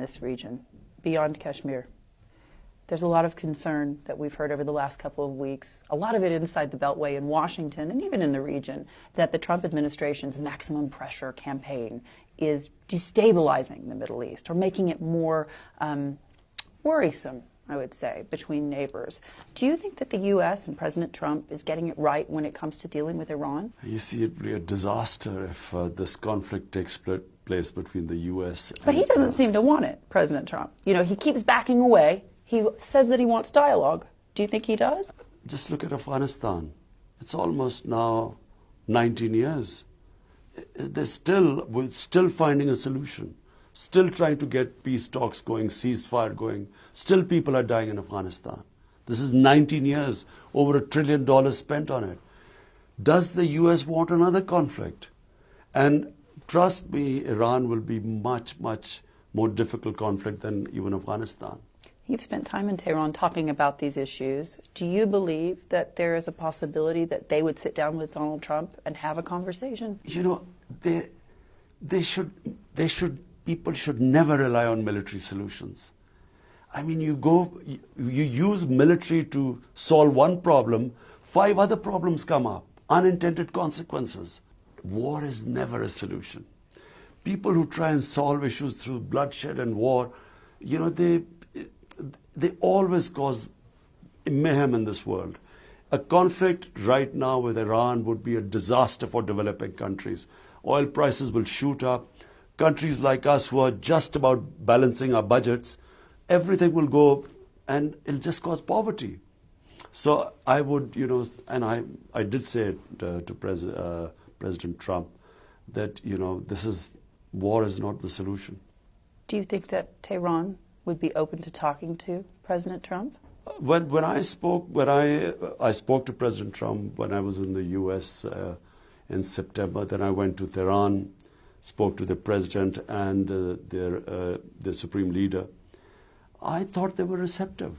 this region, beyond Kashmir. There's a lot of concern that we've heard over the last couple of weeks, a lot of it inside the Beltway in Washington and even in the region, that the Trump administration's maximum pressure campaign is destabilizing the Middle East or making it more worrisome, I would say, between neighbors. Do you think that the U.S. and President Trump is getting it right when it comes to dealing with Iran? You see, it would be a disaster if this conflict takes place between the U.S. But he doesn't seem to want it, President Trump. You know, he keeps backing away. He says that he wants dialogue. Do you think he does? Just look at Afghanistan. It's almost now 19 years. We're still finding a solution. Still trying to get peace talks going, ceasefire going. Still people are dying in Afghanistan. This is 19 years, over $1 trillion spent on it. Does the U.S. want another conflict? And trust me, Iran will be much, much more difficult conflict than even Afghanistan. You've spent time in Tehran talking about these issues. Do you believe that there is a possibility that they would sit down with Donald Trump and have a conversation? You know, people should never rely on military solutions. I mean, you use military to solve one problem, 5 other problems come up, unintended consequences. War is never a solution. People who try and solve issues through bloodshed and war, you know, they always cause mayhem in this world. A conflict right now with Iran would be a disaster for developing countries. Oil prices will shoot up. Countries like us who are just about balancing our budgets, everything will go and it'll just cause poverty. So I would, you know, and I did say it to President Trump that, you know, war is not the solution. Do you think that Tehran would be open to talking to President Trump? When I spoke to President Trump when I was in the U.S. In September, then I went to Tehran, spoke to the president and their supreme leader. I thought they were receptive.